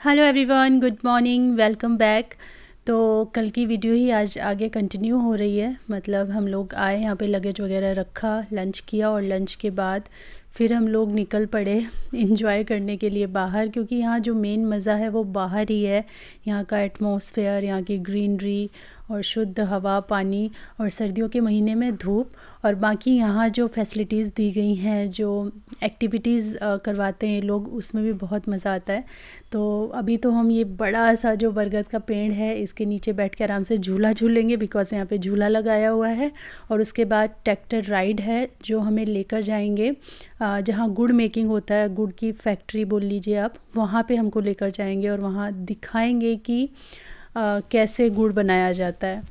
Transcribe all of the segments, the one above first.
Hello everyone, good morning, welcome back. तो कल की वीडियो ही आज आगे कंटिन्यू हो रही है। मतलब हम लोग आए यहाँ पे, लगेज वगैरह रखा, लंच किया और लंच के बाद फिर हम लोग निकल पड़े इंजॉय करने के लिए बाहर, क्योंकि यहाँ जो मेन मज़ा है वो बाहर ही है। यहाँ का एटमॉस्फेयर, यहाँ की ग्रीनरी और शुद्ध हवा, पानी और सर्दियों के महीने में धूप, और बाकी यहाँ जो फैसिलिटीज़ दी गई हैं, जो एक्टिविटीज़ करवाते हैं लोग, उसमें भी बहुत मज़ा आता है। तो अभी तो हम ये बड़ा सा जो बरगद का पेड़ है, इसके नीचे बैठ के आराम से झूला झूलेंगे, बिकॉज़ यहाँ पे झूला लगाया हुआ है। और उसके बाद ट्रैक्टर राइड है जो हमें लेकर जाएंगे जहाँ गुड़ मेकिंग होता है, गुड़ की फैक्ट्री बोल लीजिए आप, वहाँ पे हमको लेकर जाएंगे और वहाँ दिखाएंगे कि कैसे गुड़ बनाया जाता है।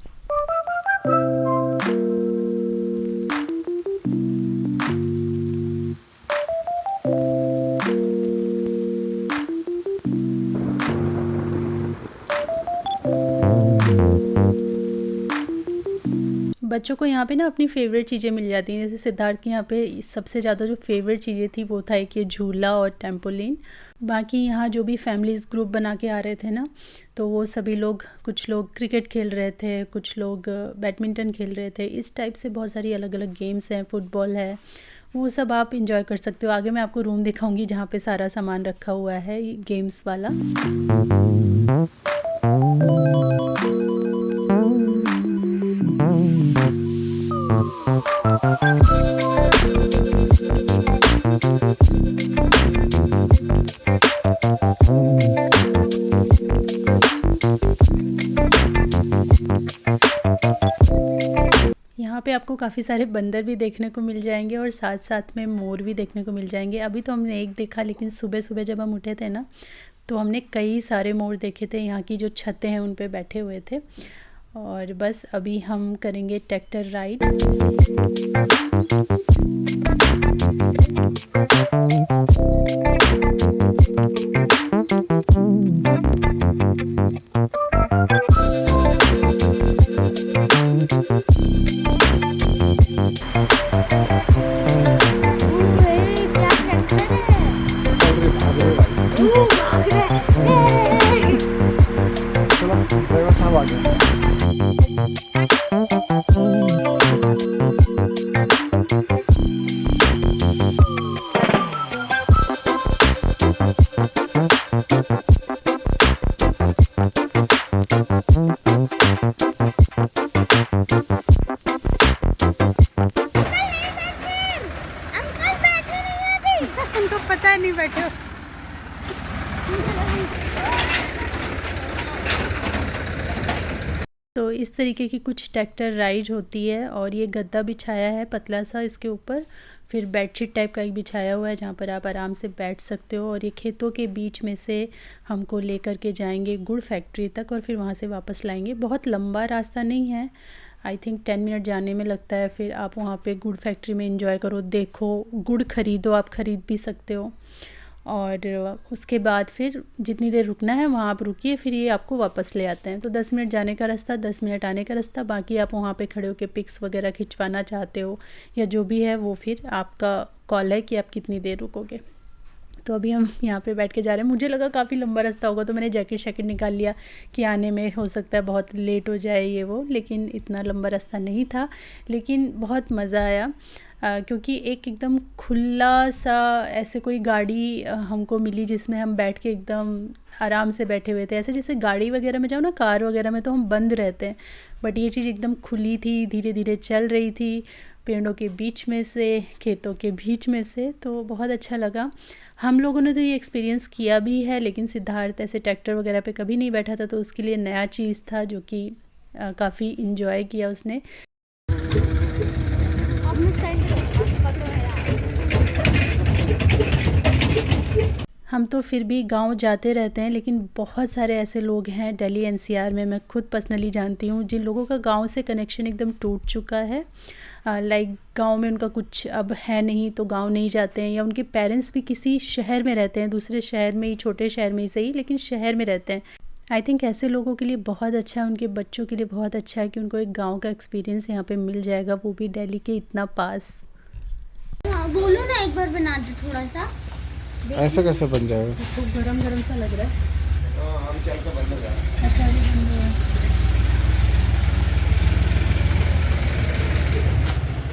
बच्चों को यहाँ पे ना अपनी फ़ेवरेट चीज़ें मिल जाती हैं। जैसे सिद्धार्थ के यहाँ पे सबसे ज़्यादा जो फ़ेवरेट चीज़ें थी वो था एक ये झूला और ट्रैम्पोलिन। बाकी यहाँ जो भी फैमिलीज़ ग्रुप बना के आ रहे थे ना, तो वो सभी लोग, कुछ लोग क्रिकेट खेल रहे थे, कुछ लोग बैडमिंटन खेल रहे थे। इस टाइप से बहुत सारी अलग अलग गेम्स हैं, फुटबॉल है, वो सब आप इंजॉय कर सकते हो। आगे मैं आपको रूम दिखाऊंगी जहाँ पे सारा सामान रखा हुआ है गेम्स वाला। यहाँ पे आपको काफ़ी सारे बंदर भी देखने को मिल जाएंगे और साथ साथ में मोर भी देखने को मिल जाएंगे। अभी तो हमने एक देखा, लेकिन सुबह सुबह जब हम उठे थे ना, तो हमने कई सारे मोर देखे थे। यहाँ की जो छतें हैं उन पे बैठे हुए थे। और बस अभी हम करेंगे ट्रैक्टर राइड। उनको पता नहीं बैठे। तो इस तरीके की कुछ ट्रैक्टर राइड होती है। और ये गद्दा बिछाया है पतला सा, इसके ऊपर फिर बेडशीट टाइप का एक बिछाया हुआ है जहाँ पर आप आराम से बैठ सकते हो। और ये खेतों के बीच में से हमको लेकर के जाएंगे गुड़ फैक्ट्री तक और फिर वहाँ से वापस लाएंगे। बहुत लंबा रास्ता नहीं है, आई थिंक 10 मिनट जाने में लगता है। फिर आप वहाँ पे गुड़ फैक्ट्री में एंजॉय करो, देखो, गुड़ ख़रीदो, आप ख़रीद भी सकते हो। और उसके बाद फिर जितनी देर रुकना है वहाँ आप रुकिए, फिर ये आपको वापस ले आते हैं। तो 10 मिनट जाने का रास्ता, 10 मिनट आने का रास्ता। बाकी आप वहाँ पे खड़े होकर पिक्स वगैरह खिंचवाना चाहते हो या जो भी है, वो फिर आपका कॉल है कि आप कितनी देर रुकोगे। तो अभी हम यहाँ पे बैठ के जा रहे हैं। मुझे लगा काफ़ी लंबा रास्ता होगा, तो मैंने जैकेट निकाल लिया कि आने में हो सकता है बहुत लेट हो जाए ये वो, लेकिन इतना लंबा रास्ता नहीं था। लेकिन बहुत मज़ा आया क्योंकि एकदम खुला सा ऐसे कोई गाड़ी हमको मिली जिसमें हम बैठ के एकदम आराम से बैठे हुए थे। ऐसे जैसे गाड़ी वगैरह में जाओ ना, कार वगैरह में तो हम बंद रहते हैं, बट ये चीज़ एकदम खुली थी, धीरे धीरे चल रही थी, पेड़ों के बीच में से, खेतों के बीच में से। तो बहुत अच्छा लगा। हम लोगों ने तो ये एक्सपीरियंस किया भी है, लेकिन सिद्धार्थ ऐसे ट्रैक्टर वगैरह पे कभी नहीं बैठा था, तो उसके लिए नया चीज़ था, जो कि काफ़ी इन्जॉय किया उसने। हम तो फिर भी गांव जाते रहते हैं, लेकिन बहुत सारे ऐसे लोग हैं दिल्ली एनसीआर में, मैं खुद पर्सनली जानती हूँ, जिन लोगों का गांव से कनेक्शन एकदम टूट चुका है। लाइक गांव में उनका कुछ अब है नहीं, तो गांव नहीं जाते हैं, या उनके पेरेंट्स भी किसी शहर में रहते हैं, दूसरे शहर में ही, छोटे शहर में ही सही, लेकिन शहर में रहते हैं। आई थिंक ऐसे लोगों के लिए बहुत अच्छा है, उनके बच्चों के लिए बहुत अच्छा है कि उनको एक गांव का एक्सपीरियंस यहाँ पे मिल जाएगा, वो भी दिल्ली के इतना पास। हाँ, बोलो ना, एक बार बना दो थोड़ा सा। ऐसा कैसे बन जाएगा? तो गरम गरम सा लग रहा है। हम चल के बंद हो जाए। अच्छा ये बंद हुआ है।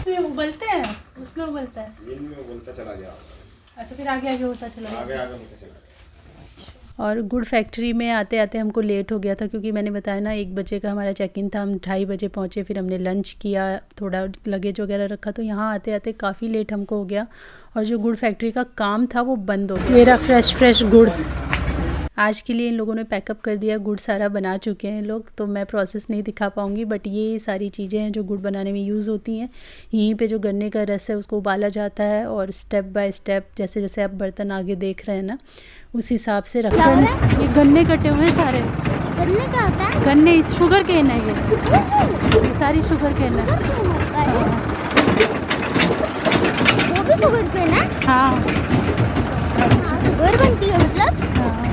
तो ये उबलते हैं, उसमें उबलता है। इनमें उबलता चला गया, अच्छा फिर आगे आगे होता चला आगे गया। आगे होता चला गया। और गुड़ फैक्ट्री में आते आते हमको लेट हो गया था, क्योंकि मैंने बताया ना 1 बजे का हमारा चेक इन था। हम 2:30 बजे पहुँचे, फिर हमने लंच किया, थोड़ा लगेज वगैरह रखा, तो यहाँ आते आते काफ़ी लेट हमको हो गया। और जो गुड़ फैक्ट्री का काम था वो बंद हो गया। मेरा फ्रेश गुड़ आज के लिए इन लोगों ने पैकअप कर दिया। गुड़ सारा बना चुके हैं लोग, तो मैं प्रोसेस नहीं दिखा पाऊँगी, बट ये सारी चीज़ें हैं जो गुड़ बनाने में यूज़ होती हैं। यहीं पे जो गन्ने का रस है उसको उबाला जाता है, और स्टेप बाय स्टेप जैसे जैसे आप बर्तन आगे देख रहे हैं ना, उस हिसाब से रखा है। ये गन्ने कटे हुए हैं सारे। गन्ने क्या होता है? गन्ने शुगर केन है ये सारी शुगर केन है। वो भी शुगर केन है? हाँ शुगर बनती है मतलब? हाँ।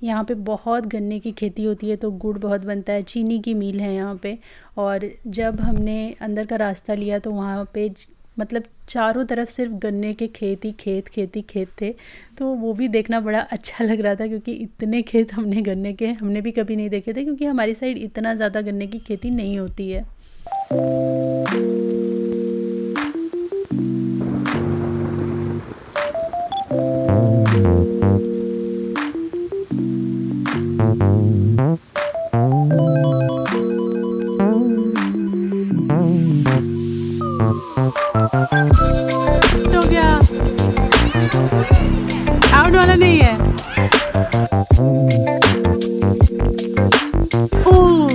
यहाँ पे बहुत गन्ने की खेती होती है, तो गुड़ बहुत बनता है। चीनी की मिल है यहाँ पे। और जब हमने अंदर का रास्ता लिया तो वहाँ पे मतलब चारों तरफ सिर्फ गन्ने के खेत ही खेत थे। तो वो भी देखना बड़ा अच्छा लग रहा था, क्योंकि इतने खेत हमने गन्ने के हमने भी कभी नहीं देखे थे, क्योंकि हमारी साइड इतना ज़्यादा गन्ने की खेती नहीं होती है। तो क्या आउट वाला नहीं है। ओह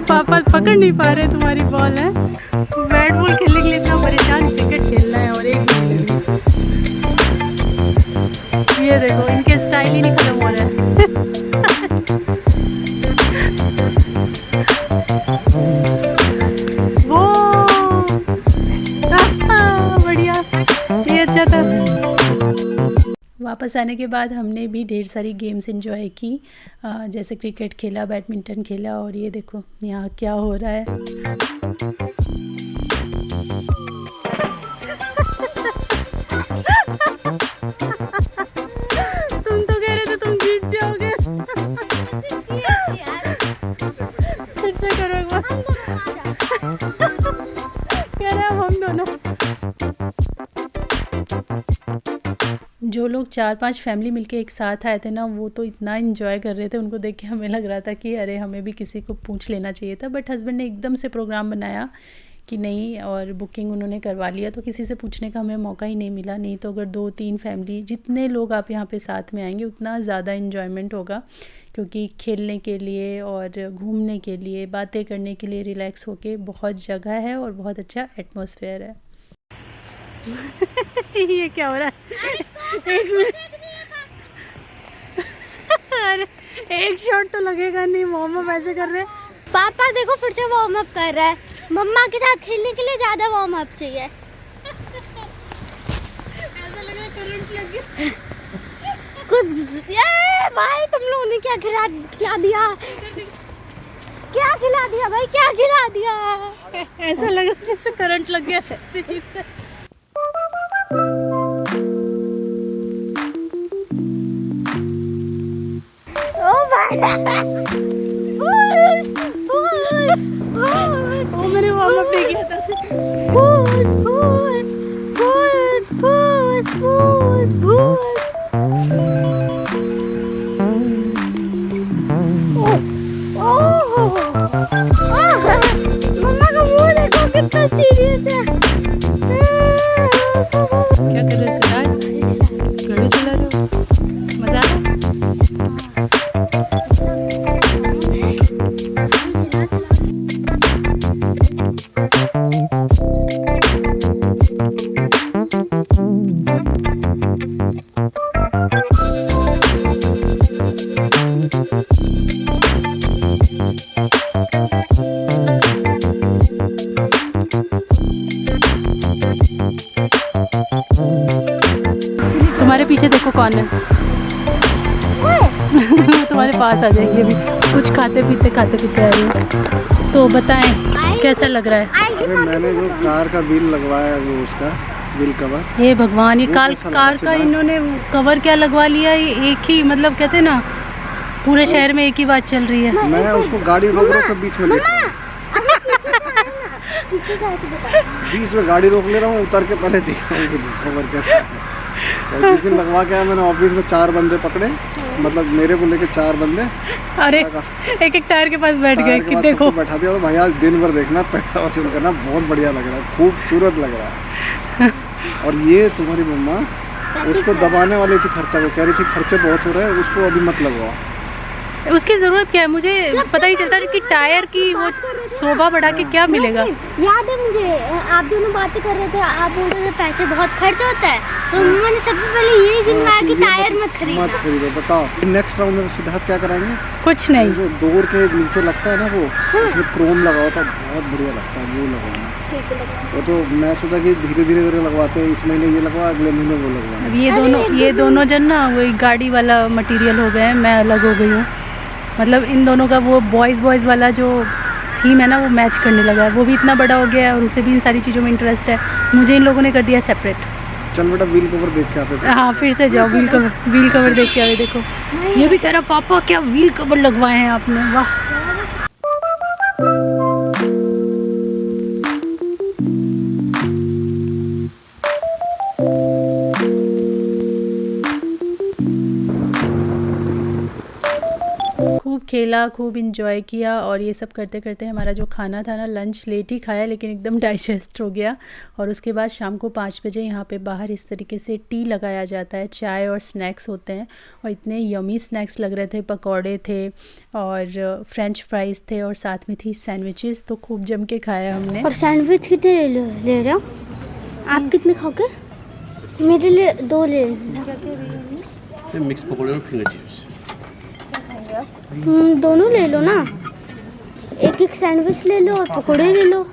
पापा पकड़ नहीं पा रहे तुम्हारी बॉल है। बैट बॉल खेलने के लिए इतना परेशान, क्रिकेट खेलना है और एक ये देखो इनके स्टाइल ही नहीं खत्म हो रहे हैं। वो बढ़िया, ये अच्छा था। वापस आने के बाद हमने भी ढेर सारी गेम्स एंजॉय की, जैसे क्रिकेट खेला, बैडमिंटन खेला, और ये देखो यहाँ क्या हो रहा है। तुम तो कह रहे थे तुम जीत जाओगे। फिर से करो एक बार। कह रहे हैं हम दोनों। जो लोग 4-5 फैमिली मिलके एक साथ आए थे ना, वो तो इतना एंजॉय कर रहे थे। उनको देख के हमें लग रहा था कि अरे हमें भी किसी को पूछ लेना चाहिए था, बट हस्बैंड ने एकदम से प्रोग्राम बनाया कि नहीं, और बुकिंग उन्होंने करवा लिया, तो किसी से पूछने का हमें मौका ही नहीं मिला। नहीं तो अगर 2-3 फैमिली, जितने लोग आप यहाँ पे साथ में आएंगे उतना ज़्यादा इन्जॉयमेंट होगा, क्योंकि खेलने के लिए और घूमने के लिए, बातें करने के लिए, रिलैक्स होके बहुत जगह है और बहुत अच्छा एटमॉस्फेयर है। ये क्या हो रहा है? एक मिनट, अरे एक शॉट तो लगेगा नहीं, वार्म अप ऐसे कर रहे हैं। पापा देखो फिर से वार्म अप कर रहा है। मम्मा के साथ खेलने के लिए ज्यादा वार्म अप चाहिए। ऐसा लग रहा है करंट लग गया। कुछ भाई तुम लोगों ने क्या खिला दिया? क्या खिला दिया भाई, क्या खिला दिया? ऐसा लग रहा है जैसे करंट लग गया ऐसी चीज से। ओ भाई वो मैंने वार्म अप नहीं किया था। मम्मा का मुंह देखो कितना सीरियस है। क्या कर रहे थे यार? गाड़ी चला रहे हो? मजा आ रहा है? है। तुम्हारे पास आ जाएंगे अभी, कुछ खाते पीते आ रही हूँ। तो बताएं कैसा लग रहा है? अरे मैंने जो कार का बिल लगवाया है वो उसका बिल कवर, हे भगवान, ये कार का इन्होंने कवर क्या लगवा लिया, ये एक ही, मतलब कहते हैं ना पूरे शहर में एक ही बात चल रही है। मैं उसको गाड़ी रोक रहा हूँ बीच में बीच में गाड़ी रोक ले रहा हूँ, उतर के पहले देख रहा हूँ कवर कैसा है। और जिस दिन लगवा के आया मैंने ऑफिस में 4 बंदे पकड़े, मतलब मेरे को लेके 4 बंदे, अरे एक टायर के पास बैठ गए कि देखो बैठा दिया। और भाई आज दिन भर देखना, पैसा वसूल करना, बहुत बढ़िया लग रहा है, खूबसूरत लग रहा है। और ये तुम्हारी मम्मा उसको दबाने वाली थी, खर्चा को कह रही थी खर्चे बहुत हो रहे हैं, उसको अभी मत लगवाओ। उसकी ज़रूरत क्या है, मुझे पता ही चलता है कि टायर की वो शोभा बढ़ा के क्या मिलेगा। याद है मुझे, आप दोनों बातें कर रहे थे, आप बोल रहे थे पैसे बहुत खर्च होता है, तो मैंने सबसे पहले यही गिनवाया कि टायर मत खरीदो। बताओ नेक्स्ट राउंड में सिद्धार्थ क्या कराएंगे? कुछ नहीं, जो डोर के नीचे लगता है ना वो, उसमें क्रोम लगा होता है, बहुत बढ़िया लगता है, वो लगाना। वो तो मैं सोचा कि धीरे धीरे लगवाते हैं, इस महीने ये लगवा, अगले महीने वो लगवा। ये दोनों जन ना वही गाड़ी वाला मटेरियल हो गए हैं, मैं अलग हो गई हूँ। मतलब इन दोनों का वो बॉयज़ वाला जो थीम है ना वो मैच करने लगा है। वो भी इतना बड़ा हो गया है और उसे भी इन सारी चीज़ों में इंटरेस्ट है, मुझे इन लोगों ने कर दिया सेपरेट। चल बेटा व्हील कवर देख के आते थे। हाँ फिर से जाओ, व्हील कवर देख के आए। देखो ये भी कह रहा पापा क्या व्हील कवर लगवाए हैं आपने, वाह। खूब खेला, खूब इंजॉय किया और ये सब करते करते हमारा जो खाना था ना, लंच लेट ही खाया लेकिन एकदम डाइजेस्ट हो गया। और उसके बाद शाम को 5 बजे यहाँ पे बाहर इस तरीके से टी लगाया जाता है, चाय और स्नैक्स होते हैं और इतने यमी स्नैक्स लग रहे थे। पकौड़े थे और फ्रेंच फ्राइज़ थे और साथ में थी सैंडविचेस, तो खूब जम के खाया हमने। और सैंडविच कितने ले रहे हो आप? कितने खाओगे? मेरे लिए 2 ले लेना। मिक्स पकौड़े और फिंगर चिप्स दोनों ले लो ना, एक सैंडविच ले लो और पकौड़े ले लो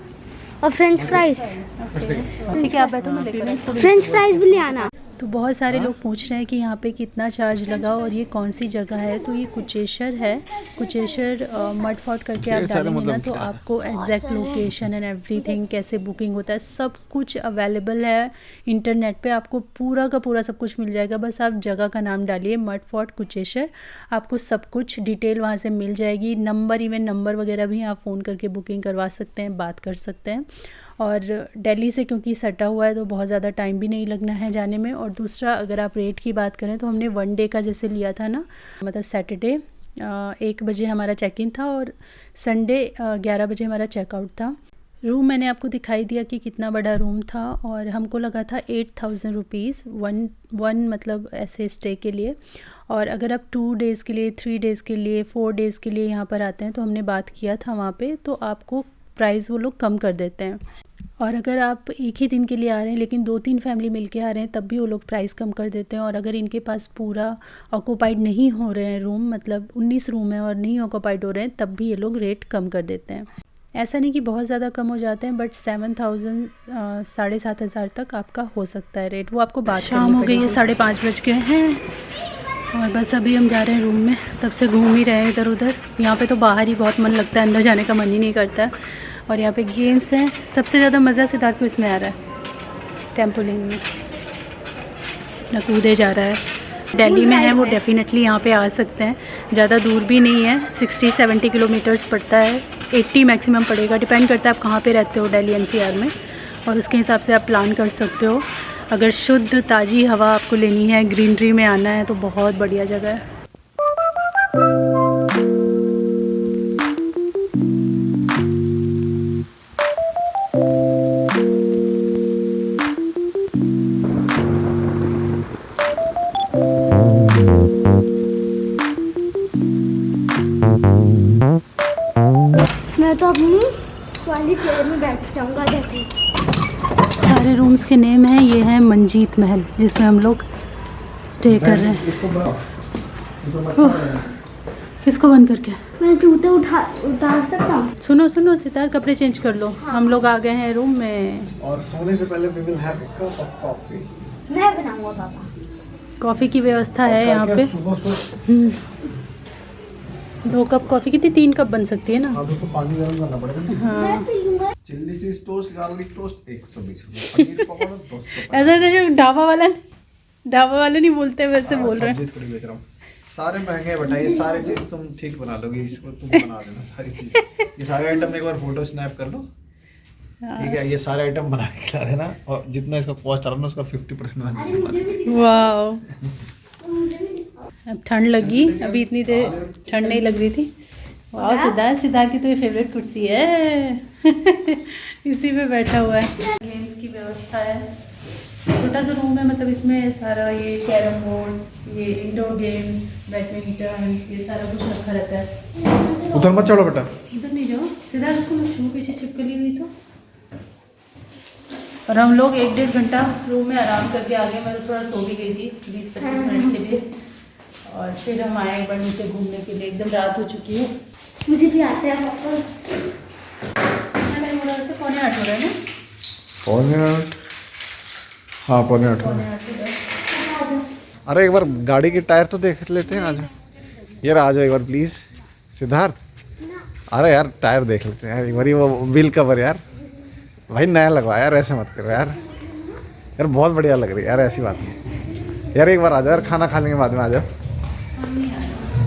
और फ्रेंच फ्राइज। ठीक है आप बैठो, मैं लेकर फ्रेंच फ्राइज भी ले आना। तो बहुत सारे लोग पूछ रहे हैं कि यहाँ पे कितना चार्ज लगा और ये कौन सी जगह है। तो ये कुचेश्वर है, कुचेश्वर मड फोर्ट करके आप डालेंगे ना तो आपको एग्जैक्ट लोकेशन एंड एवरीथिंग, कैसे बुकिंग होता है, सब कुछ अवेलेबल है इंटरनेट पे। आपको पूरा का पूरा सब कुछ मिल जाएगा, बस आप जगह का नाम डालिए मड फोर्ट कुचेश्वर, आपको सब कुछ डिटेल वहाँ से मिल जाएगी। इवन नंबर वगैरह भी आप फ़ोन करके बुकिंग करवा सकते हैं, बात कर सकते हैं। और दिल्ली से क्योंकि सटा हुआ है तो बहुत ज़्यादा टाइम भी नहीं लगना है जाने में। और दूसरा अगर आप रेट की बात करें तो हमने 1 डे का जैसे लिया था ना, मतलब सैटरडे 1 बजे हमारा चेक इन था और संडे 11 बजे हमारा चेकआउट था। रूम मैंने आपको दिखाई दिया कि कितना बड़ा रूम था और हमको लगा था 8000 रुपीज़ वन मतलब ऐसे स्टे के लिए। और अगर आप 2 डेज़ के लिए, 3 डेज़ के लिए, 4 डेज़ के लिए यहाँ पर आते हैं तो हमने बात किया था वहाँ पे, तो आपको प्राइस वो लोग कम कर देते हैं। और अगर आप एक ही दिन के लिए आ रहे हैं लेकिन 2-3 फैमिली मिलके आ रहे हैं तब भी वो लोग प्राइस कम कर देते हैं। और अगर इनके पास पूरा ऑक्यूपाइड नहीं हो रहे हैं रूम, मतलब 19 रूम है और नहीं ऑक्यूपाइड हो रहे हैं, तब भी ये लोग रेट कम कर देते हैं। ऐसा नहीं कि बहुत ज़्यादा कम हो जाते हैं, बट 7000 7,500 तक आपका हो सकता है रेट, वो आपको बात करनी पड़ेगी। शाम हो गई है, 5:30 बज गए हैं और बस अभी हम जा रहे हैं रूम में। तब से घूम ही रहे हैं इधर उधर। यहाँ पे तो बाहर ही बहुत मन लगता है, अंदर जाने का मन ही नहीं करता। और यहाँ पे गेम्स हैं। सबसे ज़्यादा मज़ा सिद्धार्थ को इसमें आ रहा है, टेम्पोलिन में ना कूदे जा रहा है। दिल्ली में है वो डेफिनेटली यहाँ पे आ सकते हैं, ज़्यादा दूर भी नहीं है, 60-70 किलोमीटर्स पड़ता है, 80 मैक्सिमम पड़ेगा, डिपेंड करता है आप कहाँ पे रहते हो दिल्ली NCR में, और उसके हिसाब से आप प्लान कर सकते हो। अगर शुद्ध ताज़ी हवा आपको लेनी है, ग्रीनरी में आना है तो बहुत बढ़िया जगह है। मैं तो अपनी वाली चेयर में बैठ जाऊंगा। सारे रूम्स के नेम हैं, ये है मंजीत महल जिसमें हम लोग स्टे कर रहे हैं। किसको बंद करके? मैं जूते उतार सकता हूँ? सुनो सितार, कपड़े चेंज कर लो। हम लोग आ गए हैं रूम में और सोने से पहले we will have a cup of coffee। मैं बनाऊंगा पापा। कॉफ़ी की व्यवस्था है यहाँ पे। सुबह 2 कप कॉफ़ी कितनी 3 कप बन सकती है ना। तो पानी गर्म करना पड़ेगा। हाँ चिल्ली चीज टोस्ट, गार्लिक टोस्ट 120 रुपए, पनीर पकौड़ा 250। ऐसा जो ढाबा वाला नहीं बोलते वैसे बोल रहे हैं। थोड़ी बेच रहा हूँ। सारे महंगे बेटा, ये सारी चीज तुम ठीक बना लोगी, इसको तुम बना देना सारी चीज। ये सारे आइटम एक बार फोटो स्नैप कर लो, ठीक है। ये सारे आइटम बना के खिला देना, और जितना इसका कॉस्ट आ रहा है उसका 50% वाह, अब ठंड लगी, अभी इतनी देर ठंड नहीं लग रही थी। वाह सिद्धार्थ की तो ये फेवरेट कुर्सी है। इसी पे बैठा हुआ है। गेम्स की व्यवस्था है, छोटा सा रूम है, मतलब इसमें सारा ये कैरम बोर्ड, ये इंडोर गेम्स, बैडमिंटन, ये सारा कुछ रखा रहता है। उधर मत चढ़ो बेटा, इधर नहीं जाओ सिद्धार्थ को शू पीछे चिपकली हुई तो। और हम लोग 1-1.5 घंटा रूम में आराम करके आ गए। मैं तो थोड़ा सो भी गई थी 20-25 मिनट के लिए, और फिर हम आए एक बार नीचे घूमने के लिए। एकदम रात हो चुकी है। मुझे भी आते हैं वापस। से 7:45 हो रहा है ना। 7:45, हाँ 7:45 हो रहा है। अरे एक बार गाड़ी के टायर तो देख लेते हैं, आ जाओ यार, आ जाओ एक बार प्लीज सिद्धार्थ। अरे यार टायर देख लेते हैं यार एक बार, वो व्हील कवर यार भाई नया लगवाया यार, ऐसे मत करो यार। यार बहुत बढ़िया लग रही है यार, ऐसी बात नहीं यार। एक बार आ जाओ यार, खाना खा लेंगे बाद में, आ जाओ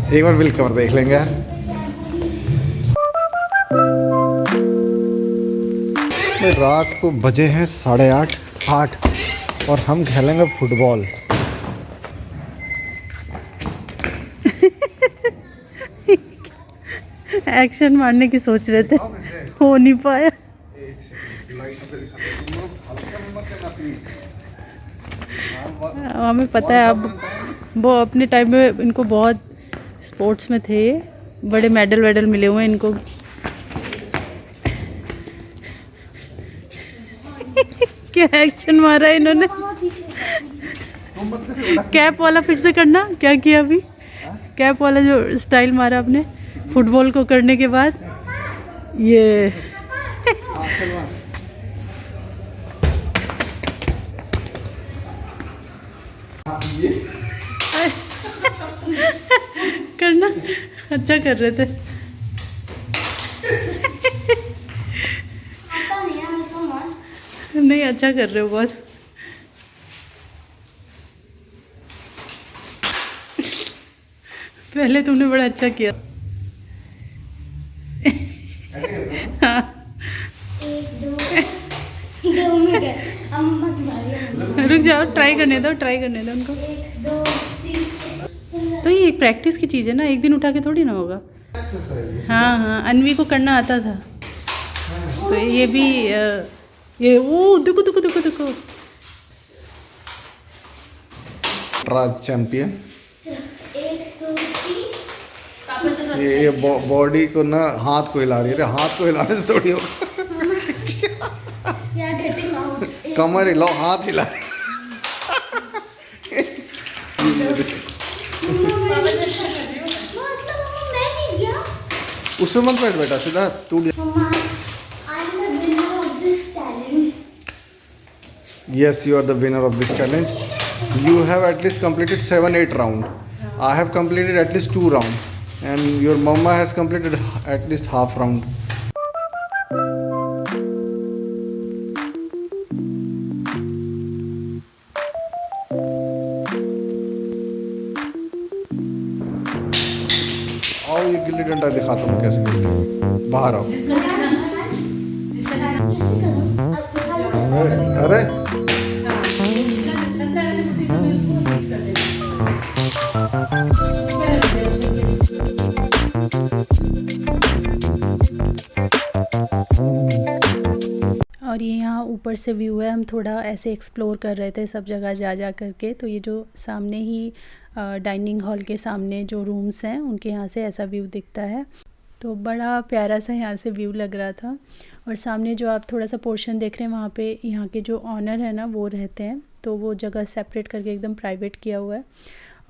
एक बार व्हील कवर देख लेंगे यार। रात को बजे हैं 8:30 और हम खेलेंगे फुटबॉल। एक्शन मारने की सोच रहे थे, हो नहीं पाया। हमें पता है, अब वो अपने टाइम में इनको बहुत स्पोर्ट्स में थे, बड़े मेडल मिले हुए हैं इनको। क्या एक्शन मारा है इन्होंने। कैप वाला फिर से करना, क्या किया अभी, कैप वाला जो स्टाइल मारा आपने फुटबॉल को करने के बाद। ये करना अच्छा कर रहे थे। नहीं अच्छा कर रहे हो बहुत। पहले तुमने बड़ा अच्छा किया। हाँ। 1 2 में गए, अम्मा की बारी है। रुक जाओ, ट्राई करने दो उनको। 1 2 3। तो ये प्रैक्टिस की चीज़ है ना, एक दिन उठा के थोड़ी ना होगा। हाँ अनवी को करना आता था, तो ये भी ये ओ देखो चैंपियन। 1 2 3। ये बॉडी को ना हाथ को हिला रही है, हाथ को हिलाने से थोड़ी होगा। कमर हिलाओ, हाथ हिला। उसमें मत बैठ बेटा, सीधा टूट जा। Yes, you are the winner of this challenge. You have at least completed 7-8 rounds. I have completed at least 2 rounds, and your mama has completed at least half round. आओ ये गिल्ली डंडा दिखाता हूँ कैसे खेलते हैं। बाहर आओ। अरे और ये यहाँ ऊपर से व्यू है। हम थोड़ा ऐसे एक्सप्लोर कर रहे थे सब जगह जा करके। तो ये जो सामने ही डाइनिंग हॉल के सामने जो रूम्स हैं उनके यहाँ से ऐसा व्यू दिखता है। तो बड़ा प्यारा सा यहाँ से व्यू लग रहा था। और सामने जो आप थोड़ा सा पोर्शन देख रहे हैं वहाँ पे यहाँ के जो ऑनर है ना वो रहते हैं, तो वो जगह सेपरेट करके एकदम प्राइवेट किया हुआ है।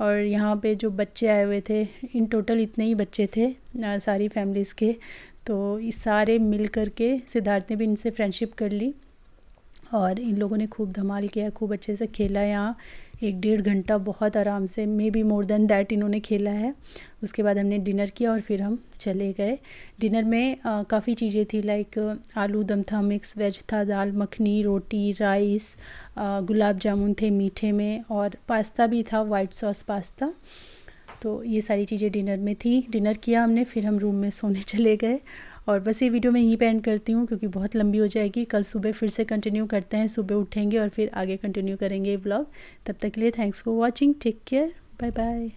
और यहाँ पे जो बच्चे आए हुए थे, इन टोटल इतने ही बच्चे थे सारी फैमिलीज़ के, तो इस सारे मिल कर के सिद्धार्थ ने भी इनसे फ्रेंडशिप कर ली और इन लोगों ने खूब धमाल किया, खूब अच्छे से खेला। यहाँ 1-1.5 घंटा बहुत आराम से, may be more than that इन्होंने खेला है। उसके बाद हमने डिनर किया और फिर हम चले गए। डिनर में काफ़ी चीज़ें थी, लाइक आलू दम था, मिक्स वेज था, दाल मखनी, रोटी, राइस, गुलाब जामुन थे मीठे में, और पास्ता भी था, वाइट सॉस पास्ता। तो ये सारी चीज़ें डिनर में थी। डिनर किया हमने, फिर हम रूम में सोने चले गए। और बस ये वीडियो मैं यहीं पे एंड करती हूँ क्योंकि बहुत लंबी हो जाएगी। कल सुबह फिर से कंटिन्यू करते हैं, सुबह उठेंगे और फिर आगे कंटिन्यू करेंगे व्लॉग। तब तक के लिए thanks for watching, take care, bye bye.